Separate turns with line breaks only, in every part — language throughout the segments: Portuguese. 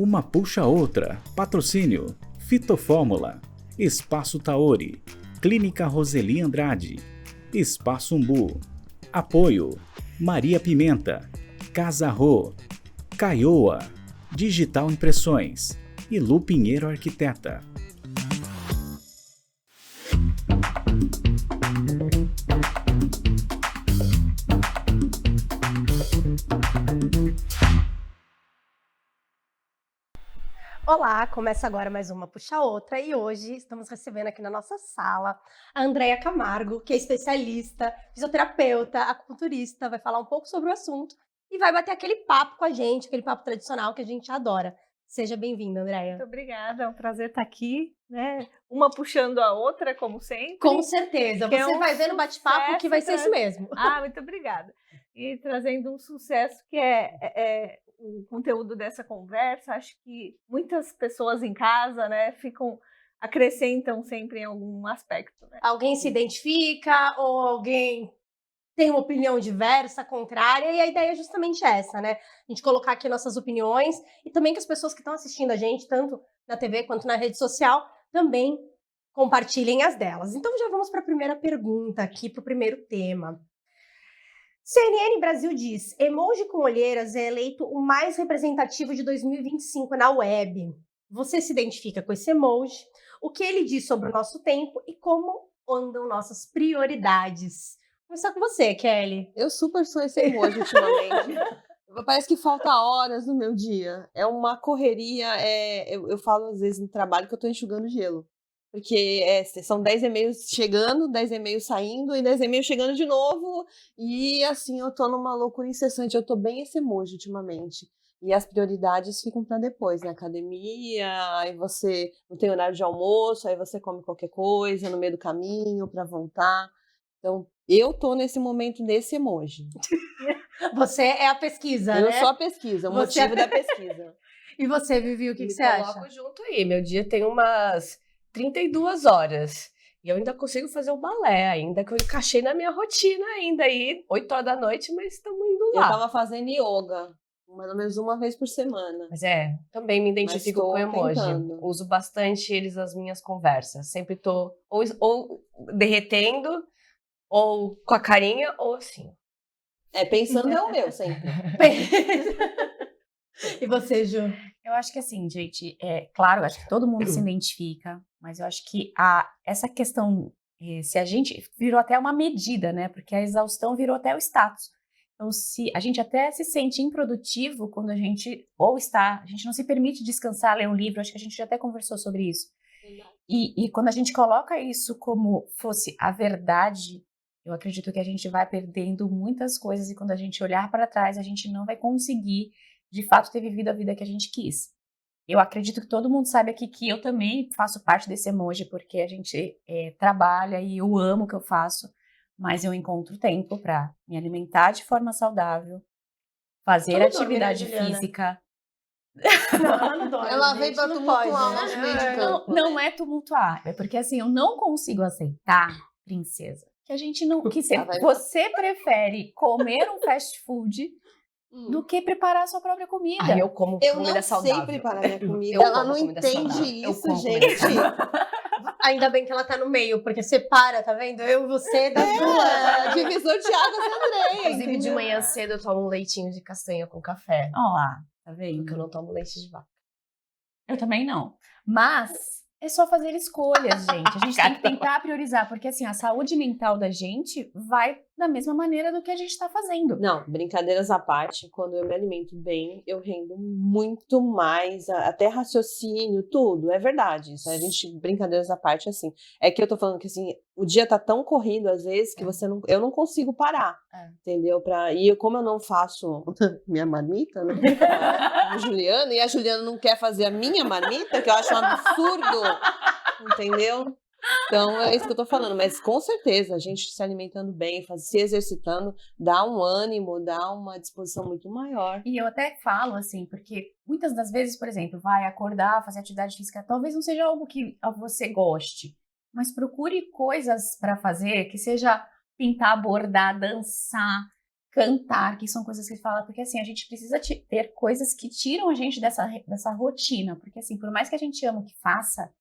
Uma puxa a outra. Patrocínio: Fitofórmula, Espaço Taori, Clínica Roseli Andrade, Espaço Umbu. Apoio: Maria Pimenta, Casa Rô, Caioa, Digital Impressões e Lu Pinheiro Arquiteta.
Olá, começa agora mais uma Puxa Outra e hoje estamos recebendo aqui na nossa sala a Andréia Camargo, que é especialista, fisioterapeuta, acupunturista, vai falar um pouco sobre o assunto e vai bater aquele papo com a gente, aquele papo tradicional que a gente adora. Seja bem-vinda, Andréia.
Muito obrigada, é um prazer estar aqui, né? Uma puxando a outra, como sempre.
Com certeza, você vai ver no bate-papo que vai ser isso mesmo.
Muito obrigada. E trazendo um sucesso que é o conteúdo dessa conversa. Acho que muitas pessoas em casa, né, acrescentam sempre em algum aspecto. Né?
Alguém se identifica ou alguém tem uma opinião diversa, contrária, e a ideia é justamente essa, né? A gente colocar aqui nossas opiniões e também que as pessoas que estão assistindo a gente, tanto na TV quanto na rede social, também compartilhem as delas. Então já vamos para a primeira pergunta aqui, para o primeiro tema. CNN Brasil diz: emoji com olheiras é eleito o mais representativo de 2025 na web. Você se identifica com esse emoji? O que ele diz sobre o nosso tempo e como andam nossas prioridades? Vou começar com você, Kelly.
Eu super sou esse emoji ultimamente. Parece que falta horas no meu dia. É uma correria. Eu falo às vezes no trabalho que eu tô enxugando gelo. Porque são 10 e-mails chegando, 10 e-mails saindo e 10 e-mails chegando de novo. E assim, eu tô numa loucura incessante. Eu tô bem esse emoji ultimamente. E as prioridades ficam para depois, né? Academia, aí você não tem horário de almoço, aí você come qualquer coisa no meio do caminho para voltar. Então, eu tô nesse momento desse emoji.
Você é a pesquisa, né?
Eu sou a pesquisa, o motivo da pesquisa.
E você, Vivi, o que você
acha?
acha?
Me coloco junto aí. Meu dia tem umas 32 horas. E eu ainda consigo fazer o balé ainda, que eu encaixei na minha rotina ainda aí, 8 horas da noite, mas estamos indo lá.
Eu tava fazendo yoga, mais ou menos uma vez por semana.
Mas também me identifico com emoji.
Tentando.
Uso bastante eles nas minhas conversas. Sempre tô ou derretendo, ou com a carinha, ou assim.
Pensando é o meu, sempre.
E você, Ju?
Eu acho que assim, gente, claro, eu acho que todo mundo se identifica, mas eu acho que essa questão, se a gente virou até uma medida, né? Porque a exaustão virou até o status. Então, se a gente até se sente improdutivo quando a gente a gente não se permite descansar, ler um livro, acho que a gente já até conversou sobre isso. E quando a gente coloca isso como fosse a verdade, eu acredito que a gente vai perdendo muitas coisas e quando a gente olhar para trás, a gente não vai conseguir de fato ter vivido a vida que a gente quis. Eu acredito que todo mundo sabe aqui que eu também faço parte desse emoji, porque a gente trabalha e eu amo o que eu faço, mas eu encontro tempo para me alimentar de forma saudável, fazer atividade física.
Não, ela não dorme.
Ela veio pra tumultuar o nosso meio de campo.
Não é tumultuar, é porque assim, eu não consigo aceitar, princesa, que a gente não... Você prefere comer um fast food do que preparar a sua própria comida.
Eu como comida saudável.
Eu não sei preparar minha comida. Ela não entende isso, gente.
Ainda bem que ela tá no meio, porque separa, tá vendo? Eu e você da sua.
Divisor de águas, Andréia.
Inclusive, de manhã cedo eu tomo um leitinho de castanha com café.
Ó lá, tá vendo?
Porque eu não tomo leite de vaca.
Eu também não. Mas é só fazer escolhas, gente. A gente tem que tentar priorizar, porque assim, a saúde mental da gente vai da mesma maneira do que a gente tá fazendo.
Não, brincadeiras à parte, quando eu me alimento bem, eu rendo muito mais, até raciocínio, tudo, é verdade. Isso, brincadeiras à parte, assim. É que eu tô falando que, assim, o dia tá tão corrido, às vezes, que eu não consigo parar, entendeu? E como eu não faço minha marmita, né? A Juliana, e a Juliana não quer fazer a minha marmita, que eu acho um absurdo, entendeu? Então, é isso que eu tô falando, mas com certeza, a gente se alimentando bem, se exercitando, dá um ânimo, dá uma disposição muito maior.
E eu até falo assim, porque muitas das vezes, por exemplo, vai acordar, fazer atividade física, talvez não seja algo que você goste, mas procure coisas para fazer, que seja pintar, bordar, dançar, cantar, que são coisas que ele fala, porque assim, a gente precisa ter coisas que tiram a gente dessa rotina, porque assim, por mais que a gente ama o que faça,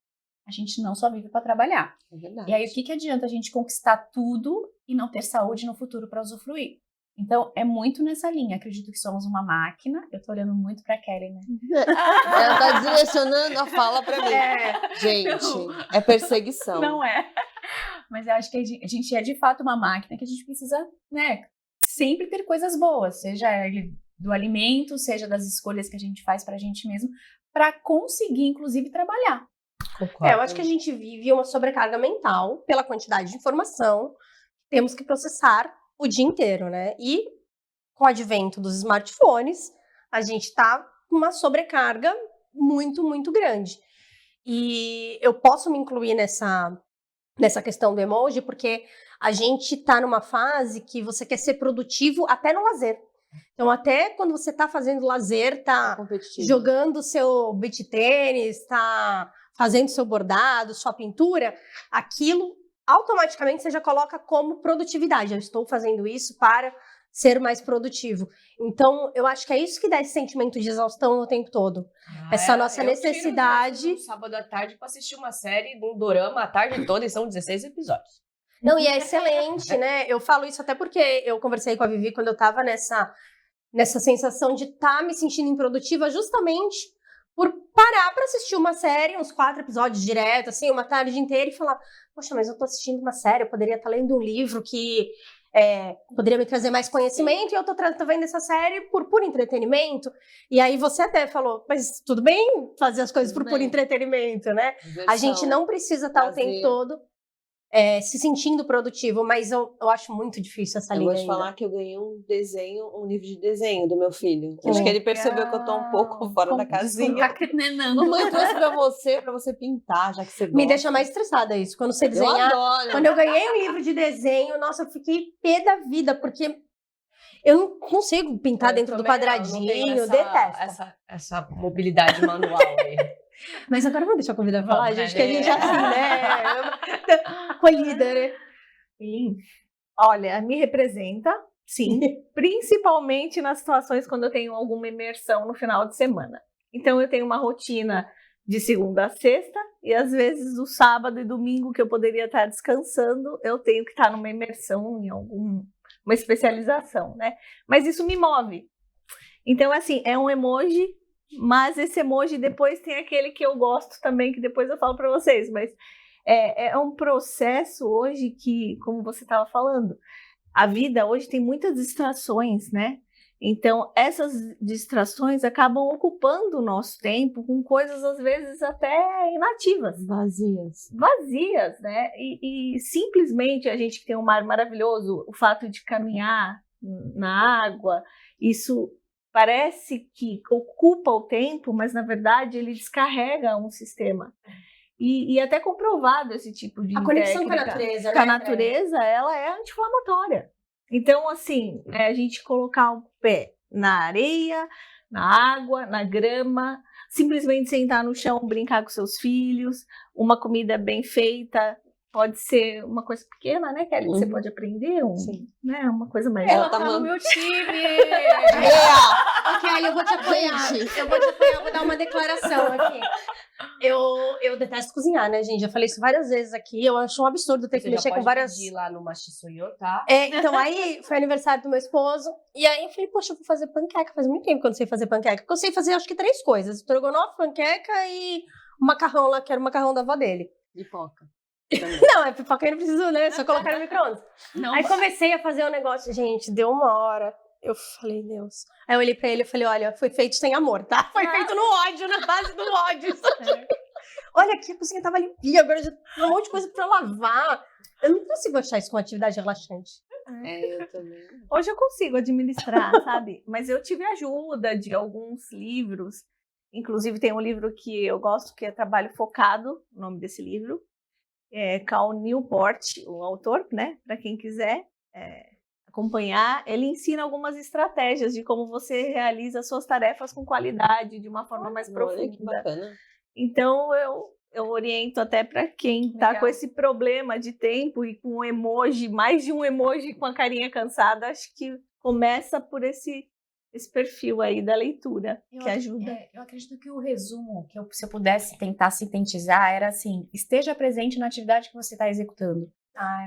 a gente não só vive para trabalhar.
É verdade.
E aí, o que adianta a gente conquistar tudo e não ter saúde no futuro para usufruir? Então, é muito nessa linha. Acredito que somos uma máquina. Eu tô olhando muito pra Kelly, né?
Ela tá direcionando a fala pra mim. Gente, é perseguição.
Não é. Mas eu acho que a gente é de fato uma máquina que a gente precisa, né, sempre ter coisas boas, seja ele do alimento, seja das escolhas que a gente faz pra gente mesmo, para conseguir, inclusive, trabalhar.
Eu acho que a gente vive uma sobrecarga mental pela quantidade de informação que temos que processar o dia inteiro, né? E com o advento dos smartphones, a gente tá com uma sobrecarga muito, muito grande. E eu posso me incluir nessa questão do emoji, porque a gente tá numa fase que você quer ser produtivo até no lazer. Então, até quando você tá fazendo lazer, tá jogando seu beach tênis, tá fazendo seu bordado, sua pintura, aquilo automaticamente você já coloca como produtividade. Eu estou fazendo isso para ser mais produtivo. Então, eu acho que é isso que dá esse sentimento de exaustão o tempo todo. Essa nossa necessidade.
Eu tiro sábado à tarde para assistir uma série, um dorama a tarde toda, e são 16 episódios.
Não, e é excelente, né? Eu falo isso até porque eu conversei com a Vivi quando eu tava nessa sensação de estar me sentindo improdutiva, justamente por parar pra assistir uma série, uns 4 episódios direto, assim, uma tarde inteira, e falar, poxa, mas eu tô assistindo uma série, eu poderia estar lendo um livro que poderia me trazer mais conhecimento, e eu tô vendo essa série por puro entretenimento. E aí você até falou, mas tudo bem fazer as coisas por puro entretenimento, né? A gente não precisa estar o tempo todo se sentindo produtivo, mas eu acho muito difícil essa linha.
Eu vou te falar que eu ganhei um livro de desenho do meu filho. Acho que ele percebeu que eu tô um pouco fora da casinha. Mamãe trouxe pra você pintar, já que você gosta.
Me deixa mais estressada isso, quando você desenhar.
Eu adoro.
Quando eu ganhei um livro de desenho, nossa, eu fiquei pé da vida, porque eu não consigo pintar dentro do quadradinho, detesto.
Essa mobilidade manual aí.
Mas agora vamos deixar a convidada falar, gente, que a gente já assim, né? Acolhida, né?
Sim. Olha, me representa, sim. Principalmente nas situações quando eu tenho alguma imersão no final de semana. Então, eu tenho uma rotina de segunda a sexta, e às vezes o sábado e domingo que eu poderia estar descansando, eu tenho que estar numa imersão em alguma especialização, né? Mas isso me move. Então, assim, é um emoji. Mas esse emoji depois tem aquele que eu gosto também, que depois eu falo para vocês, mas é um processo hoje que, como você estava falando, a vida hoje tem muitas distrações, né? Então, essas distrações acabam ocupando o nosso tempo com coisas, às vezes, até inativas. Vazias, né? E simplesmente a gente que tem um mar maravilhoso, o fato de caminhar na água, isso parece que ocupa o tempo, mas na verdade ele descarrega um sistema. E até comprovado esse tipo de
a conexão com a natureza, né?
A natureza, ela é anti-inflamatória. Então, assim, a gente colocar o pé na areia, na água, na grama, simplesmente sentar no chão, brincar com seus filhos, uma comida bem feita. Pode ser uma coisa pequena, né, Kelly? Você pode aprender né, uma coisa mais...
Ela tá no meu time!
Kelly, eu vou te apoiar. Eu vou dar uma declaração aqui. Eu detesto cozinhar, né, gente? Já falei isso várias vezes aqui. Eu acho um absurdo ter que mexer com várias...
Você já pode pedir lá no Machisoyo, tá?
Então, aí foi aniversário do meu esposo. E aí eu falei, poxa, eu vou fazer panqueca. Faz muito tempo que eu não sei fazer panqueca. Porque eu sei fazer, acho que 3 coisas. Estrogonofe, panqueca e o macarrão lá, que era o macarrão da avó dele.
Pipoca.
Não, pipoca eu não preciso, né? Só colocar no micro-ondas. Aí comecei a fazer o negócio. Gente, deu 1 hora. Eu falei, Deus. Aí eu olhei pra ele e falei, olha, foi feito sem amor, tá? Foi feito no ódio, na base do ódio. Olha aqui, a cozinha tava limpinha, agora já tem um monte de coisa pra lavar. Eu não consigo achar isso uma atividade relaxante.
Eu também.
Hoje eu consigo administrar, sabe? Mas eu tive ajuda de alguns livros. Inclusive tem um livro que eu gosto, que é Trabalho Focado, o nome desse livro. Cal Newport, o autor, né? Para quem quiser acompanhar, ele ensina algumas estratégias de como você realiza suas tarefas com qualidade, de uma forma mais profunda.
Que bacana.
Então, eu oriento até para quem está com esse problema de tempo e com um emoji, mais de um emoji com a carinha cansada, acho que começa por esse perfil aí da leitura, que ajuda.
Eu acredito que o resumo, se eu pudesse tentar sintetizar, era assim, esteja presente na atividade que você está executando.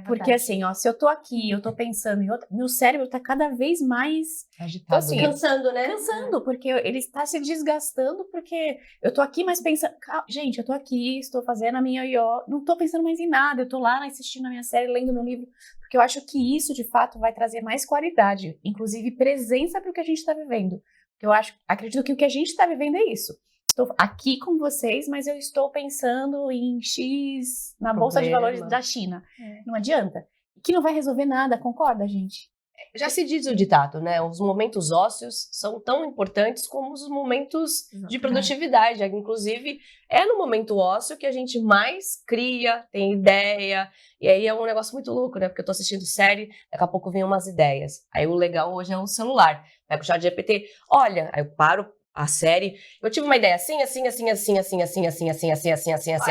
Porque assim, ó, se eu tô aqui, eu tô pensando em outra, meu cérebro tá cada vez mais
Agitado.
assim,
Cansando, né?
cansando, porque ele está se desgastando, porque eu tô aqui, mas pensando, gente, eu tô aqui, estou fazendo a minha IO, não tô pensando mais em nada, eu tô lá assistindo a minha série, lendo meu livro, porque eu acho que isso, de fato, vai trazer mais qualidade, inclusive presença para o que a gente está vivendo. Porque acredito que o que a gente está vivendo é isso. Estou aqui com vocês, mas eu estou pensando em X na Bolsa de Valores da China. Não adianta. Que não vai resolver nada, concorda, gente?
Já se diz o ditado, né? Os momentos ósseos são tão importantes como os momentos de produtividade. Inclusive, é no momento ósseo que a gente mais cria, tem ideia. E aí é um negócio muito louco, né? Porque eu tô assistindo série, daqui a pouco vem umas ideias. Aí o legal hoje é o celular. Pega o ChatGPT, olha, aí eu paro a série. Eu tive uma ideia assim.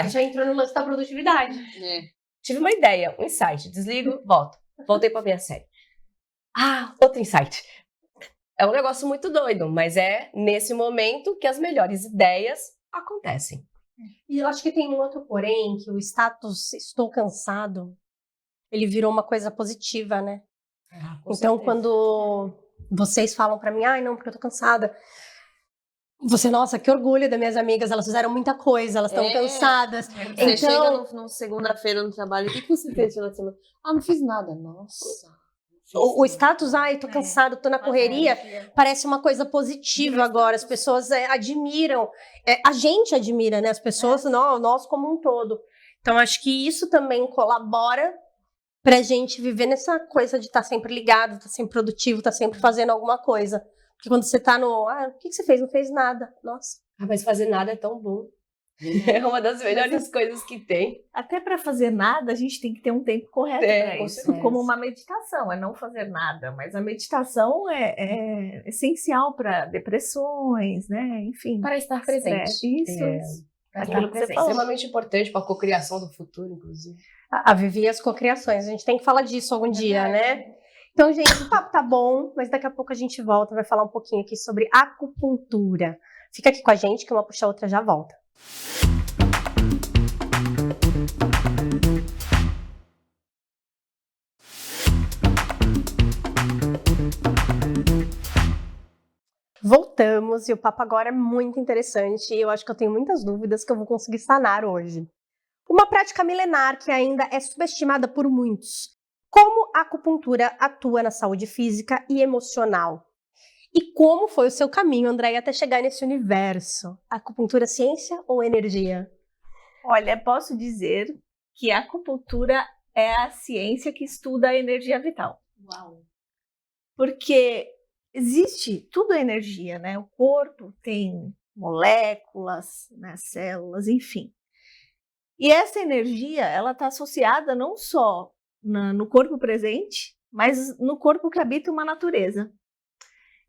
Já entrou no lance da produtividade.
Tive uma ideia, um insight. Desligo, volto. Voltei pra minha série. Outro insight. É um negócio muito doido, mas é nesse momento que as melhores ideias acontecem.
E eu acho que tem um outro porém, que o status estou cansado, ele virou uma coisa positiva, né? Então, quando vocês falam pra mim, não, porque eu tô cansada. Você, nossa, que orgulho das minhas amigas, elas fizeram muita coisa, elas estão cansadas.
Você chega no segunda-feira no trabalho, o que você fez na semana? Não fiz nada. Nossa.
O status, tô cansado, tô na correria, parece uma coisa positiva agora. As pessoas admiram, a gente admira, né? As pessoas, nós como um todo. Então, acho que isso também colabora pra gente viver nessa coisa de estar sempre ligado, estar sempre produtivo, estar sempre fazendo alguma coisa. Porque quando você tá no... o que você fez? Não fez nada. Nossa.
Mas fazer nada é tão bom. É uma das melhores coisas que tem.
Até para fazer nada, a gente tem que ter um tempo correto para isso. Como uma meditação, é não fazer nada. Mas a meditação é essencial para depressões, né? Enfim.
Para estar presente.
Isso.
Aquilo que você
É
falou.
extremamente importante para a cocriação do futuro, inclusive.
A Vivi e as cocriações. A gente tem que falar disso algum dia, né? Então, gente, o papo tá bom, mas daqui a pouco a gente volta, vai falar um pouquinho aqui sobre acupuntura. Fica aqui com a gente, que uma puxa a outra já volta. Voltamos, e o papo agora é muito interessante, e eu acho que eu tenho muitas dúvidas que eu vou conseguir sanar hoje. Uma prática milenar que ainda é subestimada por muitos. Como a acupuntura atua na saúde física e emocional? E como foi o seu caminho, Andréia, até chegar nesse universo? Acupuntura, ciência ou energia?
Olha, posso dizer que a acupuntura é a ciência que estuda a energia vital.
Uau!
Porque tudo é energia, né? O corpo tem moléculas, né, células, enfim. E essa energia, ela está associada não só no corpo presente, mas no corpo que habita uma natureza.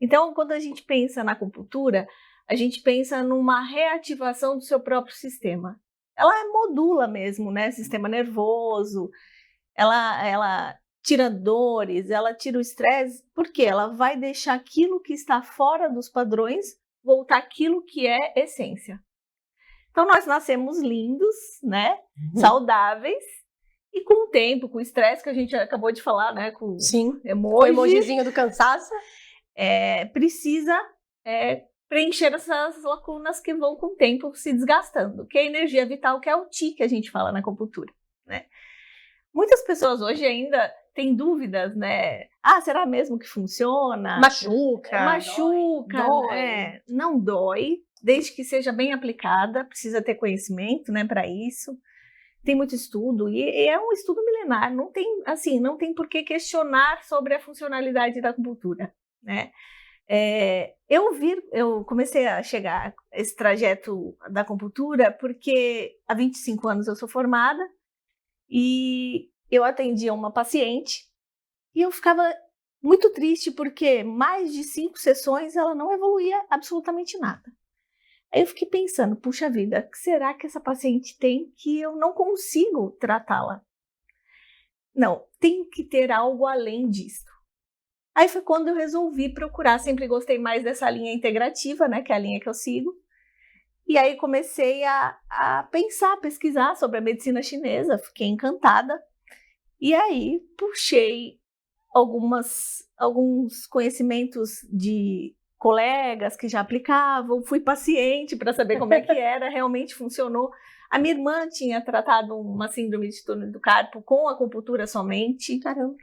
Então, quando a gente pensa na acupuntura, a gente pensa numa reativação do seu próprio sistema. Ela modula mesmo, né? Sistema nervoso, ela tira dores, ela tira o estresse, porque ela vai deixar aquilo que está fora dos padrões voltar aquilo que é essência. Então, nós nascemos lindos, né? Saudáveis, e com o tempo, com o estresse que a gente acabou de falar, né? Com
o emojizinho do cansaço.
Precisa preencher essas lacunas que vão com o tempo se desgastando, que é a energia vital, que é o Qi que a gente fala na acupuntura, né? Muitas pessoas hoje ainda têm dúvidas, né? Será mesmo que funciona?
Machuca,
dói. Né? Não dói, desde que seja bem aplicada, precisa ter conhecimento, né, para isso. Tem muito estudo, e é um estudo milenar, não tem por que questionar sobre a funcionalidade da acupuntura, né? Eu comecei a chegar a esse trajeto da acupuntura porque há 25 anos eu sou formada e eu atendia uma paciente e eu ficava muito triste porque mais de 5 sessões ela não evoluía absolutamente nada. Aí eu fiquei pensando, puxa vida, o que será que essa paciente tem que eu não consigo tratá-la? Não, tem que ter algo além disso. Aí foi quando eu resolvi procurar, sempre gostei mais dessa linha integrativa, né, que é a linha que eu sigo. E aí comecei a pensar, pesquisar sobre a medicina chinesa, fiquei encantada. E aí puxei alguns conhecimentos de colegas que já aplicavam, fui paciente para saber como é que era, realmente funcionou. A minha irmã tinha tratado uma síndrome de túnel do carpo com acupuntura somente.
Caramba.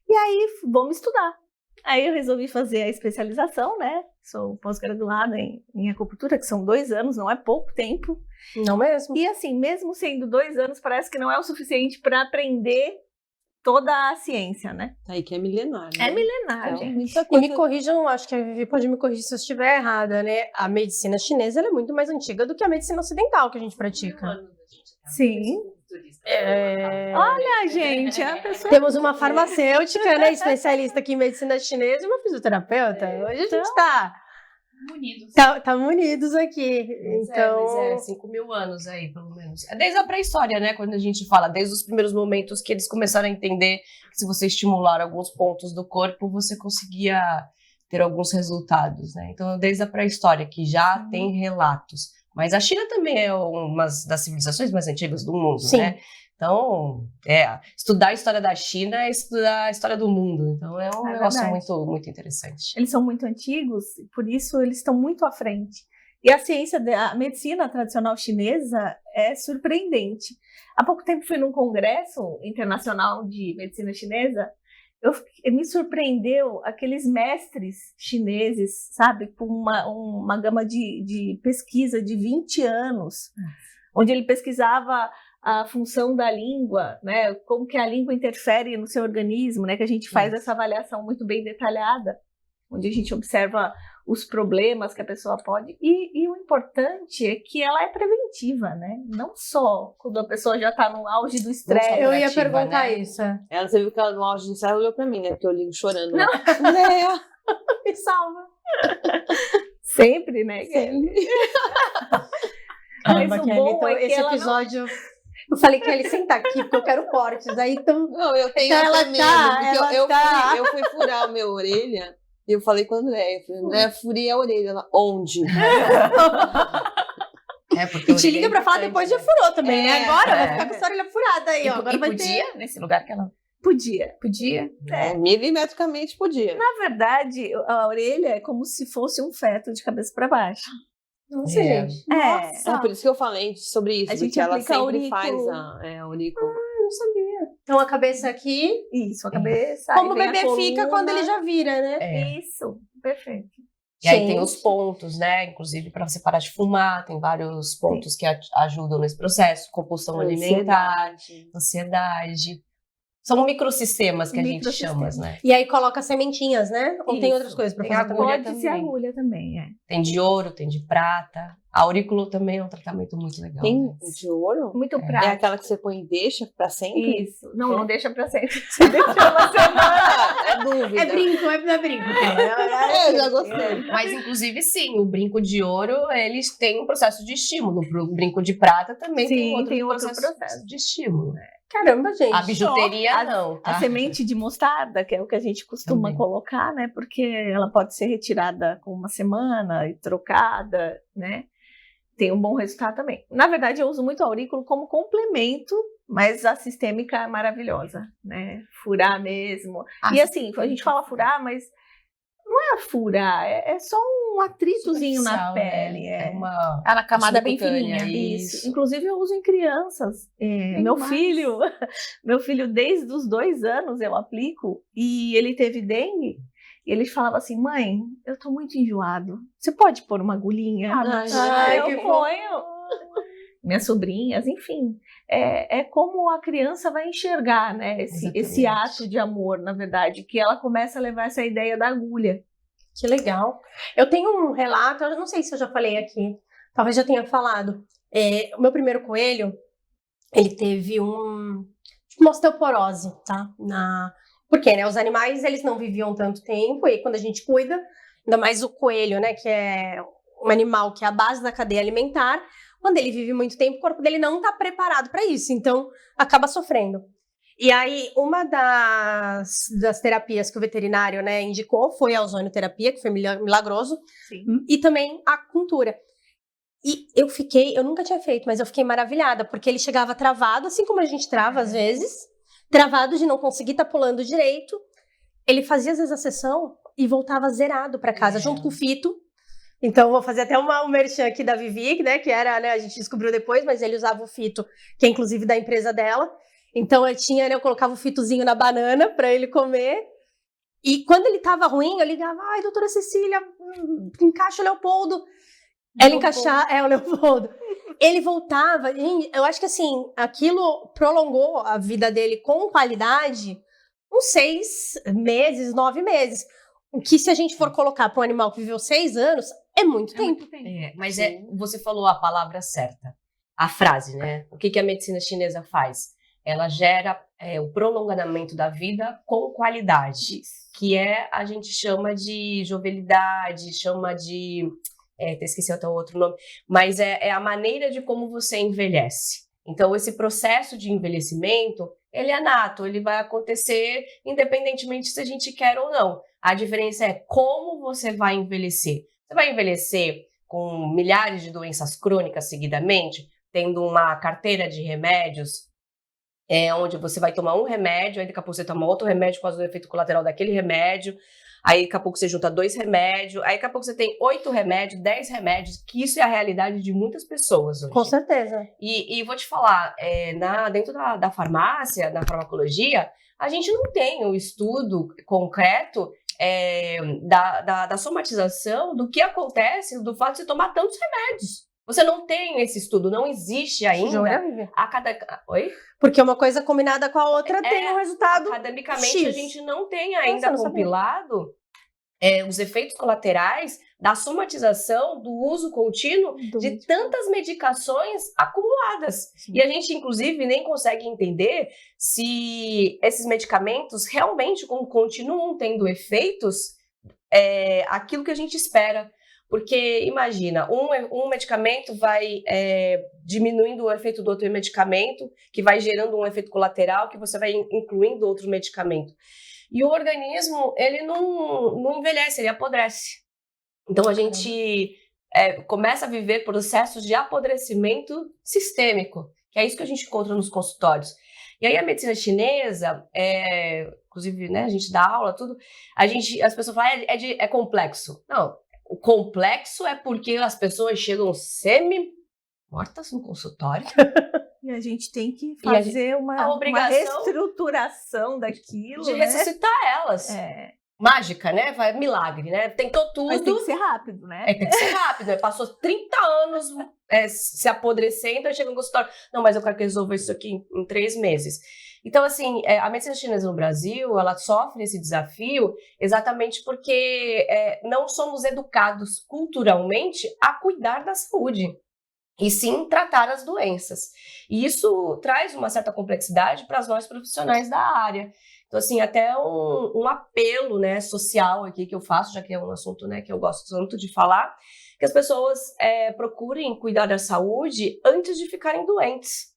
E aí, vamos estudar. Aí eu resolvi fazer a especialização, né? Sou pós-graduada em acupuntura, que são 2 anos, não é pouco tempo.
Não mesmo.
E assim, mesmo sendo 2 anos, parece que não é o suficiente para aprender toda a ciência, né?
Aí que é milenar, né?
É milenar,
Então,
gente.
muita
E
coisa.
me corrijam, acho que a Vivi pode me corrigir se eu estiver errada, né? A medicina chinesa ela é muito mais antiga do que a medicina ocidental que a gente pratica.
Sim. Olha, gente, a pessoa...
Temos uma farmacêutica, né? Especialista aqui em medicina chinesa e uma fisioterapeuta. Hoje a gente tá unidos aqui. Então,
Mas 5.000 anos aí, pelo menos. É desde a pré-história, né? Quando a gente fala, desde os primeiros momentos que eles começaram a entender que se você estimular alguns pontos do corpo, você conseguia ter alguns resultados, né? Então, desde a pré-história, que já tem relatos. Mas a China também é uma das civilizações mais antigas do mundo,
Sim.
né? Então, estudar a história da China é estudar a história do mundo. Então, é um negócio
verdade.
muito, muito interessante.
Eles são muito antigos, por isso eles estão muito à frente. E a ciência, a medicina tradicional chinesa é surpreendente. Há pouco tempo fui num congresso internacional de medicina chinesa, me surpreendeu aqueles mestres chineses, sabe, com uma gama de pesquisa de 20 anos, onde ele pesquisava a função da língua, né, como que a língua interfere no seu organismo, né, que a gente faz essa avaliação muito bem detalhada, onde a gente observa os problemas que a pessoa pode... E o importante é que ela é preventiva, né? Não só quando a pessoa já está no auge do estresse.
eu ia
Curativa,
perguntar
né?
isso.
Ela, você viu que ela no auge de ensaio olhou pra mim, né? Porque eu ligo chorando.
Não.
Né?
Me salva.
Sempre, né?
Sempre.
Mas
Caramba,
o
Kelly,
bom
então,
é que
esse
ela não-
episódio... Eu falei que ele senta aqui porque eu quero cortes. Aí então...
Não, eu tenho
Então ela
até medo.
tá,
Porque
ela
eu
tá.
fui furar a minha orelha. E eu falei com a Andréia. Eu falei, Andréia, furei a orelha. Ela, onde?
Porque
E te liga pra falar depois já furou também, né? Agora vai
é.
ficar com essa orelha furada aí, ó. Agora vai ter...
podia, nesse lugar que ela
Podia.
podia.
Milimetricamente podia.
Na verdade, a orelha é como se fosse um feto de cabeça para baixo.
Nossa,
É.
gente.
É por isso que eu falei sobre isso.
A gente
Porque ela
aplica
sempre
aurículo.
faz a aurículo.
Eu não sabia. Então a cabeça aqui...
Isso, a cabeça.
Como o
aí vem a
bebê fica
coluna.
quando ele já vira, né?
É.
Isso, perfeito.
E aí tem
Gente.
os pontos, né? Inclusive para você parar de fumar, tem vários pontos que ajudam nesse processo. Compulsão alimentar, ansiedade. São microsistemas que a gente chama, né?
E aí coloca sementinhas, né? Ou tem
Isso.
outras coisas pra
Tem
fazer também?
agulha
Pode ser
também.
agulha também, é.
Tem de ouro, tem de prata. A aurículo também é um tratamento muito legal.
Tem
né?
de ouro?
Muito
É
prático.
aquela que você põe e deixa pra sempre?
Isso. Não deixa pra sempre. Você deixa uma semana.
É dúvida.
É brinco, é brinco.
É, eu já gostei.
Mas, inclusive, sim, o brinco de ouro, eles têm um processo de estímulo. O brinco de prata também
Sim,
tem outro processo
processo.
de estímulo.
Caramba, gente.
A bijuteria,
A-
não, tá?
A semente de mostarda, que é o que a gente costuma
Também.
colocar, né? Porque ela pode ser retirada com uma semana e trocada, né? Tem um bom resultado também. Na verdade, eu uso muito a aurículo como complemento, mas a sistêmica é maravilhosa, né? Furar mesmo. E assim, a gente fala furar, mas não é furar, é só um atritozinho na
Superficial,
pele.
né?
É.
uma
Ah, na camada bem
subcutânea,
fininha.
Isso. Inclusive, eu uso em crianças.
Bem
Meu
mais.
filho, desde os 2 anos eu aplico, e ele teve dengue, e ele falava assim, mãe, eu tô muito enjoado, você pode pôr uma agulhinha?
Ai,
eu
que
ponho. Minhas sobrinhas, enfim. É como a criança vai enxergar, né, esse
Exatamente.
ato de amor, na verdade, que ela começa a levar essa ideia da agulha.
Que legal. Eu tenho um relato, eu não sei se eu já falei aqui, talvez já tenha falado. O meu primeiro coelho, ele teve uma osteoporose, tá? Porque, né, os animais, eles não viviam tanto tempo, e quando a gente cuida, ainda mais o coelho, né, que é um animal que é a base da cadeia alimentar, quando ele vive muito tempo, o corpo dele não está preparado para isso, então acaba sofrendo. E aí, uma das terapias que o veterinário, né, indicou foi a ozonioterapia, que foi milagroso,
Sim.
e também a acupuntura. E eu nunca tinha feito, mas eu fiquei maravilhada, porque ele chegava travado, assim como a gente trava às vezes, travado de não conseguir estar pulando direito. Ele fazia às vezes a sessão e voltava zerado para casa, junto com o Fito. Então, vou fazer até um merchan aqui da Vivi, né, que era, né, a gente descobriu depois, mas ele usava o Fito, que é inclusive da empresa dela. Então, eu colocava o Fitozinho na banana para ele comer. E quando ele tava ruim, eu ligava, ai, doutora Cecília, encaixa o Leopoldo. Ela encaixava, o Leopoldo. Ele voltava, eu acho que assim, aquilo prolongou a vida dele com qualidade uns 6 meses, 9 meses. O que se a gente for colocar para um animal que viveu 6 anos, é muito tempo.
Mas você falou a palavra certa, a frase, né? O que a medicina chinesa faz? Ela gera o prolongamento da vida com qualidade, que a gente chama de jovialidade, chama de... até esqueci até o outro nome, mas é a maneira de como você envelhece. Então, esse processo de envelhecimento, ele é nato, ele vai acontecer independentemente se a gente quer ou não. A diferença é como você vai envelhecer. Você vai envelhecer com milhares de doenças crônicas seguidamente, tendo uma carteira de remédios, onde você vai tomar um remédio, aí daqui a pouco você toma outro remédio por causa do efeito colateral daquele remédio, aí daqui a pouco você junta 2 remédios, aí daqui a pouco você tem 8 remédios, 10 remédios, que isso é a realidade de muitas pessoas hoje.
Com certeza.
E vou te falar, dentro da farmácia, da farmacologia, a gente não tem um estudo concreto da somatização do que acontece do fato de você tomar tantos remédios. Você não tem esse estudo, não existe ainda. Oi?
Porque uma coisa combinada com a outra tem um resultado
academicamente,
X.
A gente não tem ainda compilado os efeitos colaterais da somatização, do uso contínuo de tantas medicações acumuladas. Sim. E a gente, inclusive, nem consegue entender se esses medicamentos realmente continuam tendo efeitos aquilo que a gente espera. Porque, imagina, um medicamento vai diminuindo o efeito do outro medicamento, que vai gerando um efeito colateral, que você vai incluindo outro medicamento. E o organismo, ele não envelhece, ele apodrece. Então, a gente começa a viver processos de apodrecimento sistêmico, que é isso que a gente encontra nos consultórios. E aí, a medicina chinesa, inclusive, né, a gente dá aula, tudo, as pessoas falam, é complexo. Não. O complexo é porque as pessoas chegam semi-mortas no consultório.
E a gente tem que fazer uma reestruturação daquilo.
De ressuscitar elas. Mágica, né? Milagre, né? Tentou tudo.
Mas tem que ser rápido, né?
Tem que ser rápido. Passou 30 anos se apodrecendo, aí chega no consultório. Não, mas eu quero que resolva isso aqui em 3 meses. Então, assim, a medicina chinesa no Brasil, ela sofre esse desafio exatamente porque não somos educados culturalmente a cuidar da saúde, e sim tratar as doenças. E isso traz uma certa complexidade para nós profissionais da área. Então, assim, até um apelo, né, social aqui que eu faço, já que é um assunto, né, que eu gosto tanto de falar, que as pessoas procurem cuidar da saúde antes de ficarem doentes.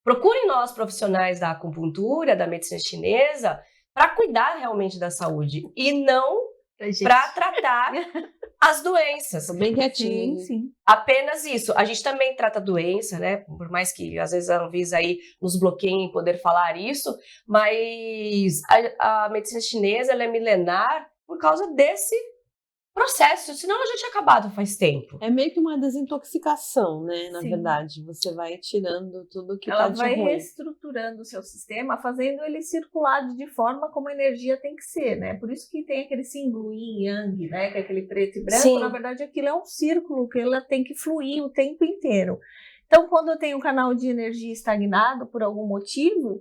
Procurem nós, profissionais da acupuntura, da medicina chinesa, para cuidar realmente da saúde e não para tratar as doenças.
Bem quietinho.
Sim.
Apenas isso. A gente também trata doença, né? Por mais que às vezes a Anvisa aí nos bloqueie em poder falar isso, mas a medicina chinesa ela é milenar por causa desse processo, senão ela já tinha acabado faz tempo.
É meio que uma desintoxicação, né? Na
Sim.
verdade, você vai tirando tudo que
ela
tá de
vai
ruim.
reestruturando o seu sistema, fazendo ele circular de forma como a energia tem que ser, né? Por isso que tem aquele símbolo yin yang, né? Que é aquele preto e branco.
Sim.
Na verdade, aquilo é um círculo que ela tem que fluir o tempo inteiro. Então, quando eu tenho um canal de energia estagnado por algum motivo,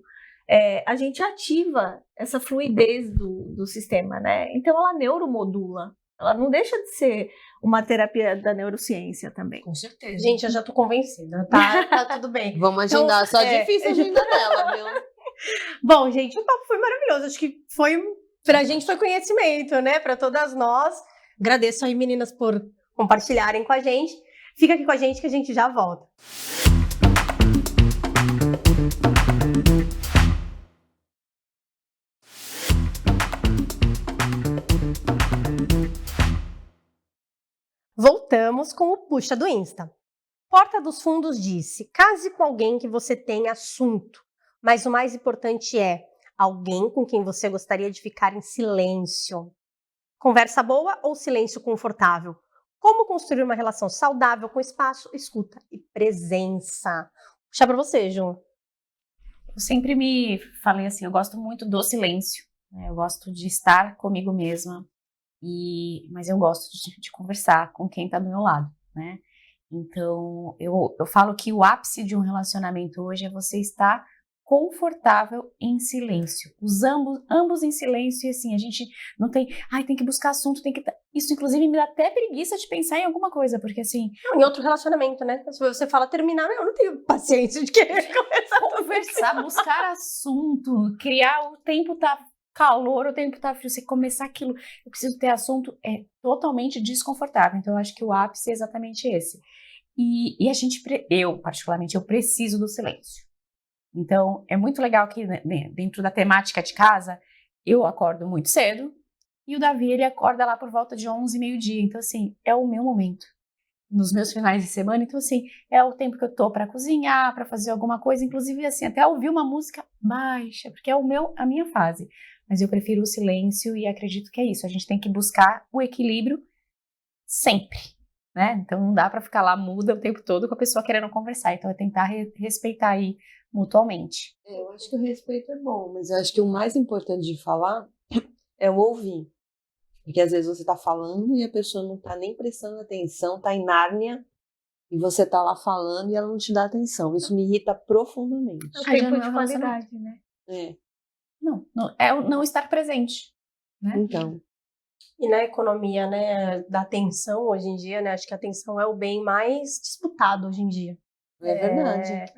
a gente ativa essa fluidez do sistema, né? Então, ela neuromodula. Ela não deixa de ser uma terapia da neurociência também.
Com certeza.
Gente, eu já tô convencida, tá tudo bem.
Vamos agendar, só difícil a agenda dela, viu?
Bom, gente, o papo foi maravilhoso. Acho que pra gente foi conhecimento, né? Pra todas nós. Agradeço aí, meninas, por compartilharem com a gente. Fica aqui com a gente que a gente já volta. Voltamos com o puxa do Insta. Porta dos Fundos disse: case com alguém que você tem assunto, mas o mais importante é alguém com quem você gostaria de ficar em silêncio. Conversa boa ou silêncio confortável? Como construir uma relação saudável com espaço, escuta e presença? Puxa para você, Ju.
Eu sempre me falei assim, eu gosto muito do silêncio, né? Eu gosto de estar comigo mesma, mas eu gosto de conversar com quem está do meu lado, né? Então, eu falo que o ápice de um relacionamento hoje é você estar confortável em silêncio. Os ambos em silêncio, e assim, a gente não tem, tem que buscar assunto, Isso, inclusive, me dá até preguiça de pensar em alguma coisa, porque assim...
Não, em outro relacionamento, né? Se você fala terminar, eu não tenho paciência de querer
conversar, buscar assunto, criar, o tempo tá calor, o tempo tá frio, você começar aquilo, eu preciso ter assunto, é totalmente desconfortável. Então, eu acho que o ápice é exatamente esse. E eu, particularmente, eu preciso do silêncio. Então, é muito legal que, né, dentro da temática de casa, eu acordo muito cedo e o Davi, ele acorda lá por volta de 11, meio-dia. Então, assim, é o meu momento. Nos meus finais de semana, então, assim, é o tempo que eu tô para cozinhar, para fazer alguma coisa, inclusive, assim, até ouvir uma música baixa, porque é a minha fase. Mas eu prefiro o silêncio e acredito que é isso. A gente tem que buscar o equilíbrio sempre, né? Então, não dá para ficar lá muda o tempo todo com a pessoa querendo conversar. Então, é tentar respeitar aí mutuamente.
Eu acho que o respeito é bom, mas eu acho que o mais importante de falar é o ouvir. Porque às vezes você tá falando e a pessoa não tá nem prestando atenção, tá em Nárnia, e você tá lá falando e ela não te dá atenção. Isso me irrita profundamente.
É o tempo de qualidade, né?
É.
Não, é o não estar presente, né?
Então.
E na economia, né, da atenção hoje em dia, né, acho que a atenção é o bem mais disputado hoje em dia.
É verdade.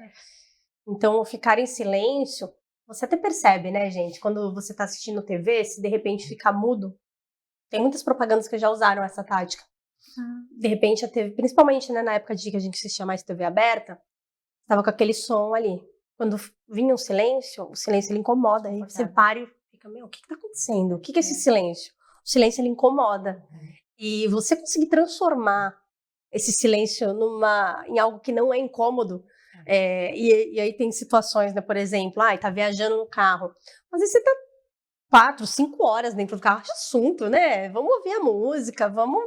Então, ficar em silêncio, você até percebe, né, gente, quando você tá assistindo TV, se de repente ficar mudo, tem muitas propagandas que já usaram essa tática. De repente a TV, principalmente, né, na época de que a gente assistia mais TV aberta, tava com aquele som ali. Quando vinha o silêncio ele incomoda. Aí você para e fica, o que tá acontecendo? O que é esse silêncio? O silêncio, ele incomoda. E você conseguir transformar esse silêncio em algo que não é incômodo. E aí tem situações, né, por exemplo, tá viajando no carro. Às vezes você tá 4, 5 horas dentro do carro de assunto, né? Vamos ouvir a música, vamos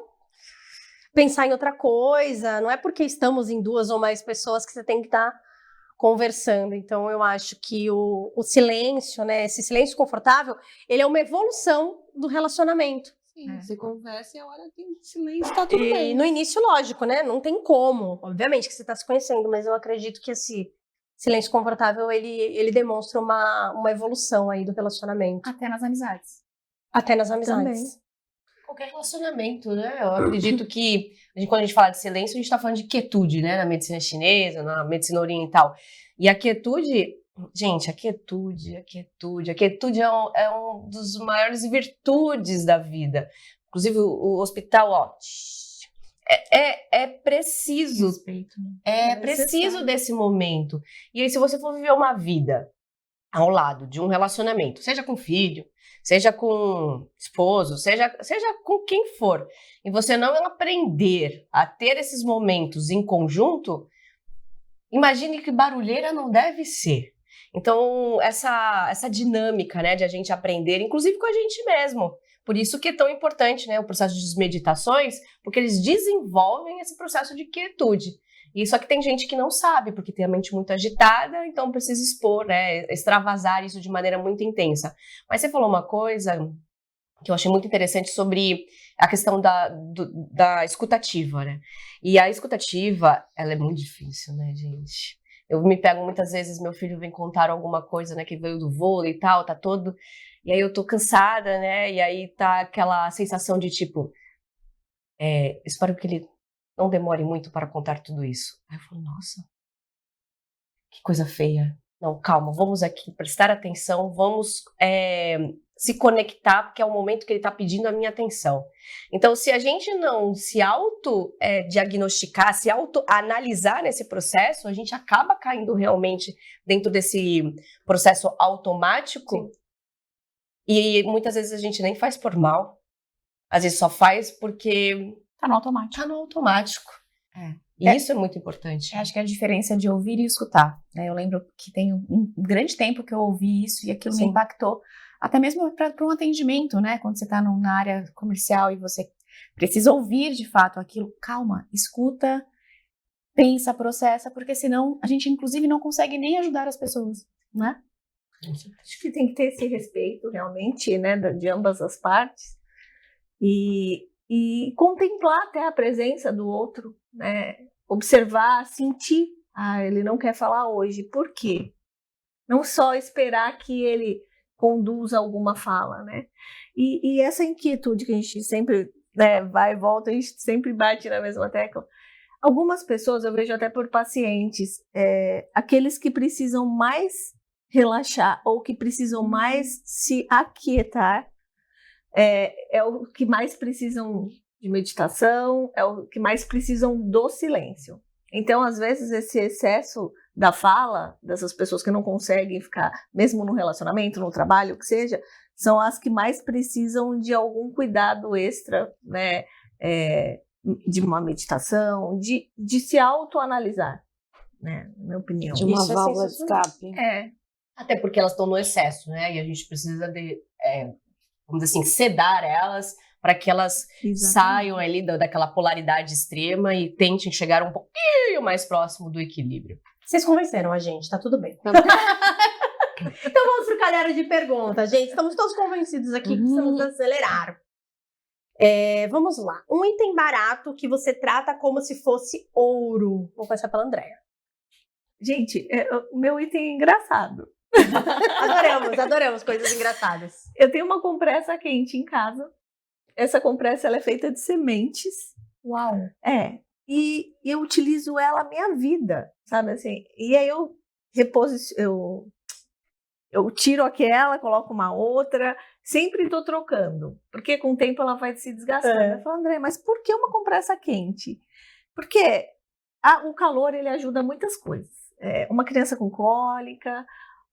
pensar em outra coisa. Não é porque estamos em 2 ou mais pessoas que você tem que estar conversando. Então, eu acho que o silêncio, né, esse silêncio confortável, ele é uma evolução do relacionamento.
Sim, você conversa e a hora tem silêncio, tá tudo bem.
E no início, lógico, né? Não tem como. Obviamente que você está se conhecendo, mas eu acredito que esse silêncio confortável, ele demonstra uma evolução aí do relacionamento.
Até nas amizades.
Até nas amizades.
Também. Qualquer relacionamento, né? Eu acredito que, quando a gente fala de silêncio, a gente está falando de quietude, né? Na medicina chinesa, na medicina oriental. E a quietude, gente, a quietude é um dos maiores virtudes da vida. Inclusive, o hospital, é preciso.
Respeito.
É preciso desse momento. E aí, se você for viver uma vida ao lado de um relacionamento, seja com filho, seja com esposo, seja com quem for, e você não aprender a ter esses momentos em conjunto, imagine que barulheira não deve ser. Então, essa dinâmica, né, de a gente aprender, inclusive com a gente mesmo. Por isso que é tão importante, né, o processo de meditações, porque eles desenvolvem esse processo de quietude. E só que tem gente que não sabe, porque tem a mente muito agitada, então precisa expor, né, extravasar isso de maneira muito intensa. Mas você falou uma coisa que eu achei muito interessante sobre a questão da escutativa, né? E a escutativa, ela é muito difícil, né, gente? Eu me pego muitas vezes, meu filho vem contar alguma coisa, né, que veio do vôlei e tal, tá todo... E aí eu tô cansada, né, e aí tá aquela sensação de tipo... espero que ele não demore muito para contar tudo isso. Aí eu falo, nossa, que coisa feia. Não, calma, vamos aqui prestar atenção, vamos se conectar, porque é o momento que ele está pedindo a minha atenção. Então, se a gente não se auto-diagnosticar, se auto-analisar nesse processo, a gente acaba caindo realmente dentro desse processo automático. Sim. E muitas vezes a gente nem faz por mal, às vezes só faz porque
Tá no automático.
Tá no automático.
E isso é muito importante.
Eu acho que é a diferença de ouvir e escutar, né? Eu lembro que tem um grande tempo que eu ouvi isso e aquilo me impactou, até mesmo para um atendimento, né? Quando você está na área comercial e você precisa ouvir de fato aquilo, calma, escuta, pensa, processa, porque senão a gente inclusive não consegue nem ajudar as pessoas, né?
Acho que tem que ter esse respeito realmente, né, de ambas as partes e contemplar até a presença do outro, né? Observar, sentir. Ele não quer falar hoje. Por quê? Não só esperar que ele conduza alguma fala, né? E essa inquietude que a gente sempre, né, vai e volta, a gente sempre bate na mesma tecla. Algumas pessoas, eu vejo até por pacientes, aqueles que precisam mais relaxar ou que precisam mais se aquietar, é o que mais precisam de meditação, é o que mais precisam do silêncio. Então, às vezes, esse excesso da fala dessas pessoas que não conseguem ficar, mesmo no relacionamento, no trabalho, o que seja, são as que mais precisam de algum cuidado extra, né, de uma meditação, de se autoanalisar, né, na minha opinião.
De uma
Isso é
válvula de
sensacional.
escape.
Até porque elas estão no excesso, né? E a gente precisa vamos dizer assim, sedar elas para que elas saiam ali daquela polaridade extrema e tentem chegar um pouquinho mais próximo do equilíbrio.
Vocês convenceram a gente, tá tudo bem. Então vamos pro caderno de perguntas, gente. Estamos todos convencidos aqui que precisamos acelerar. Vamos lá. Um item barato que você trata como se fosse ouro. Vou começar pela Andréia.
Gente, o meu item é engraçado.
Adoramos coisas engraçadas.
Eu tenho uma compressa quente em casa. Essa compressa ela é feita de sementes.
Uau!
E eu utilizo ela a minha vida, sabe assim? E aí eu tiro aquela, coloco uma outra, sempre estou trocando, porque com o tempo ela vai se desgastando. Eu falo, André, mas por que uma compressa quente? Porque o calor ele ajuda muitas coisas. Uma criança com cólica,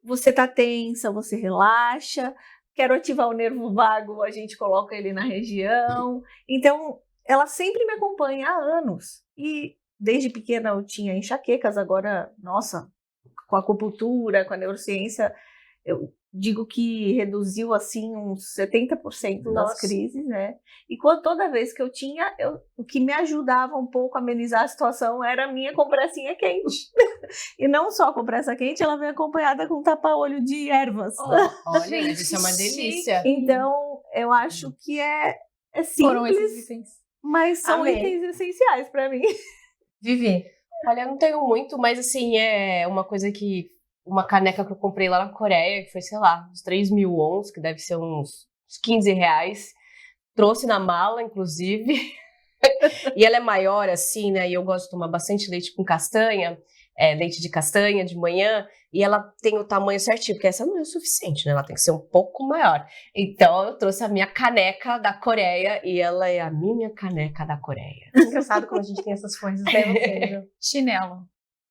você tá tensa, você relaxa. Quero ativar o nervo vago, a gente coloca ele na região. Então, ela sempre me acompanha há anos. E desde pequena eu tinha enxaquecas, agora, nossa, com a acupuntura, com a neurociência, eu digo que reduziu assim uns 70% das crises, né? E toda vez que eu tinha, o que me ajudava um pouco a amenizar a situação era a minha compressinha quente. E não só a compressa quente, ela vem acompanhada com tapa-olho de ervas.
Olha, isso é uma delícia.
Então, eu acho que é
Foram esses
simples,
itens.
mas são
Amei.
itens essenciais para mim.
Vivi.
Olha, eu não tenho muito, mas assim, é uma coisa que... Uma caneca que eu comprei lá na Coreia, que foi, sei lá, uns 3.000 wons, que deve ser uns 15 reais. Trouxe na mala, inclusive. E ela é maior, assim, né? E eu gosto de tomar bastante leite com castanha, leite de castanha de manhã. E ela tem o tamanho certinho, porque essa não é o suficiente, né? Ela tem que ser um pouco maior. Então, eu trouxe a minha caneca da Coreia e ela é a minha caneca da Coreia.
Engraçado como a gente tem essas coisas, né?
Chinelo.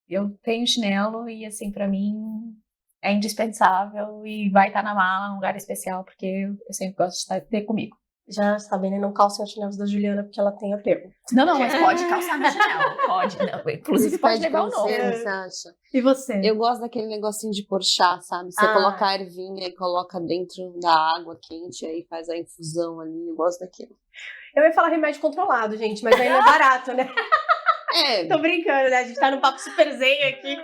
Eu tenho chinelo e, assim, pra mim é indispensável e vai estar na mala, num lugar especial, porque eu sempre gosto de ter comigo.
Já sabem, né? Não calcem os chinelos da Juliana porque ela tem apego.
Não, mas pode calçar no chinelo. Pode. Não, inclusive pode levar o novo.
Você acha?
E você?
Eu gosto daquele negocinho de pôr chá, sabe? Você coloca a ervinha e coloca dentro da água quente, aí faz a infusão ali. Eu gosto daquilo.
Eu ia falar remédio controlado, gente, mas aí não é barato, né? Tô brincando, né? A gente tá num papo super zen aqui.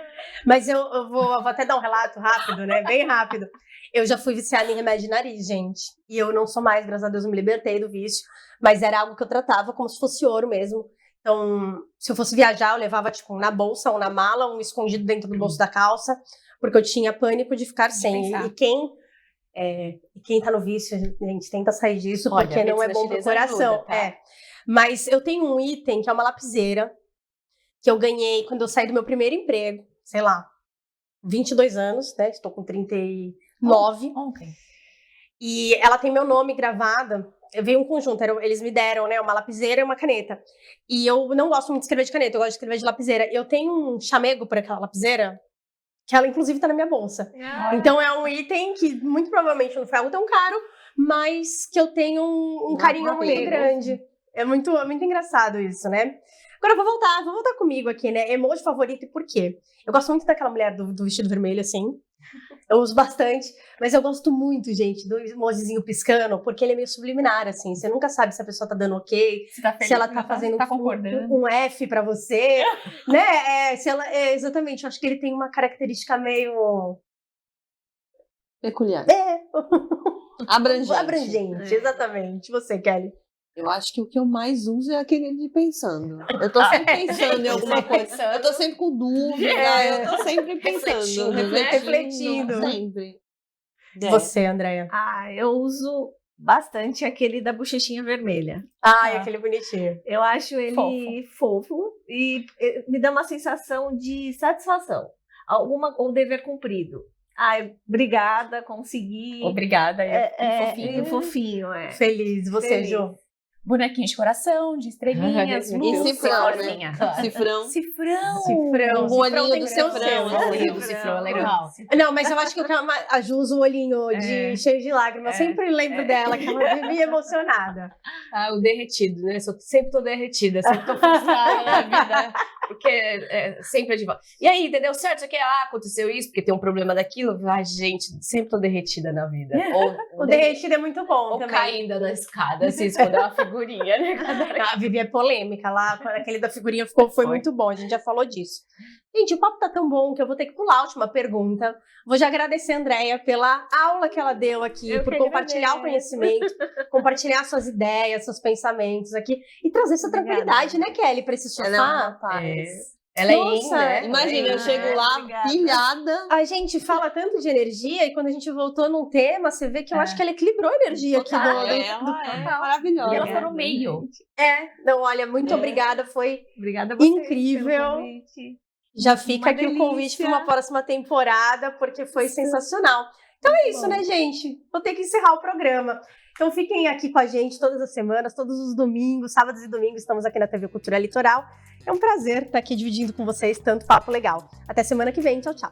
Mas eu vou até dar um relato rápido, né? Bem rápido. Eu já fui viciada em remédio de nariz, gente. E eu não sou mais, graças a Deus, eu me libertei do vício. Mas era algo que eu tratava como se fosse ouro mesmo. Então, se eu fosse viajar, eu levava, tipo, na bolsa ou na mala, um escondido dentro do bolso da calça. Porque eu tinha pânico de ficar sem. E quem tá no vício, a gente tenta sair disso,
Olha,
porque não é bom pro coração.
Ajuda, tá?
Mas eu tenho um item que é uma lapiseira, que eu ganhei quando eu saí do meu primeiro emprego, sei lá, 22 anos, né? Estou com 39.
Ontem.
E ela tem meu nome gravada. Veio um conjunto, eles me deram, né, uma lapiseira e uma caneta. E eu não gosto muito de escrever de caneta, eu gosto de escrever de lapiseira. Eu tenho um chamego por aquela lapiseira, que ela inclusive tá na minha bolsa. Então é um item que muito provavelmente não foi algo tão caro, mas que eu tenho um carinho muito grande. É muito engraçado isso, né? Agora eu vou voltar comigo aqui, né? Emoji favorito e por quê? Eu gosto muito daquela mulher do vestido vermelho, assim. Eu uso bastante, mas eu gosto muito, gente, do emojizinho piscando, porque ele é meio subliminar, assim. Você nunca sabe se a pessoa tá dando ok,
Você tá feliz,
se ela tá fazendo
concordando.
um F pra você, né? Exatamente, eu acho que ele tem uma característica meio...
Peculiar.
É,
Abrangente.
exatamente. Você, Kelly.
Eu acho que o que eu mais uso é aquele de pensando. Eu tô sempre pensando em alguma coisa. Eu tô sempre com dúvida, eu tô sempre pensando.
Refletindo.
Sempre.
Você, Andréia.
Eu uso bastante aquele da bochechinha vermelha.
Ai, aquele bonitinho.
Eu acho ele fofo e me dá uma sensação de satisfação. O dever cumprido. Obrigada, consegui.
Obrigada.
Fofinho. Fofinho,
Feliz. Você,
Feliz.
Ju?
Bonequinho de coração, de estrelinhas,
E
luz,
cifrão,
florzinha.
né? Cifrão.
Cifrão.
O olhinho
tem
do
que ser o
cifrão.
seu.
O olhinho do cifrão é legal.
Não, mas eu acho que a Ju usa o olhinho cheio de lágrimas. Eu sempre lembro dela, que ela vivia emocionada.
O derretido, né? Sempre tô derretida, sempre tô frustrada na vida, porque sempre é de volta. E aí, deu certo? Você quer? Aconteceu isso, porque tem um problema daquilo. Ai, gente, sempre tô derretida na vida.
O derretido é muito bom
ou
também.
caindo na escada, assim, esconder uma figurinha, né?
A Vivi é polêmica lá, aquele da figurinha foi muito bom, a gente já falou disso. Gente, o papo tá tão bom que eu vou ter que pular a última pergunta. Vou já agradecer a Andréia pela aula que ela deu aqui, por compartilhar o conhecimento, compartilhar suas ideias, seus pensamentos aqui e trazer essa tranquilidade, né, Kelly, pra esse sofá.
Ela é
Nossa,
in, né?
Imagina, eu chego lá
obrigada.
pilhada.
A gente fala tanto de energia e quando a gente voltou num tema, você vê que eu acho que ela equilibrou a energia aqui
Ela
do...
é maravilhosa.
E ela foi no meio.
Não, olha, muito obrigada, foi
Obrigada a vocês
incrível.
pelo convite.
Já fica
Uma
aqui o convite para
delícia.
uma próxima temporada, porque foi sensacional. Então é isso, né, gente? Vou ter que encerrar o programa. Então fiquem aqui com a gente todas as semanas, todos os domingos, sábados e domingos, estamos aqui na TV Cultura Litoral. É um prazer estar aqui dividindo com vocês tanto papo legal. Até semana que vem. Tchau, tchau.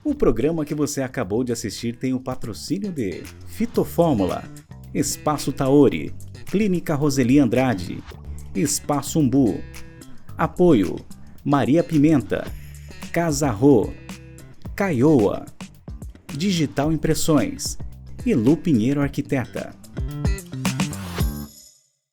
O programa que você acabou de assistir tem o patrocínio de Fitofórmula, Espaço Taori, Clínica Roseli Andrade, Espaço Umbu, Apoio Maria Pimenta, Casa Rô, Caioa, Digital Impressões e Lu Pinheiro Arquiteta.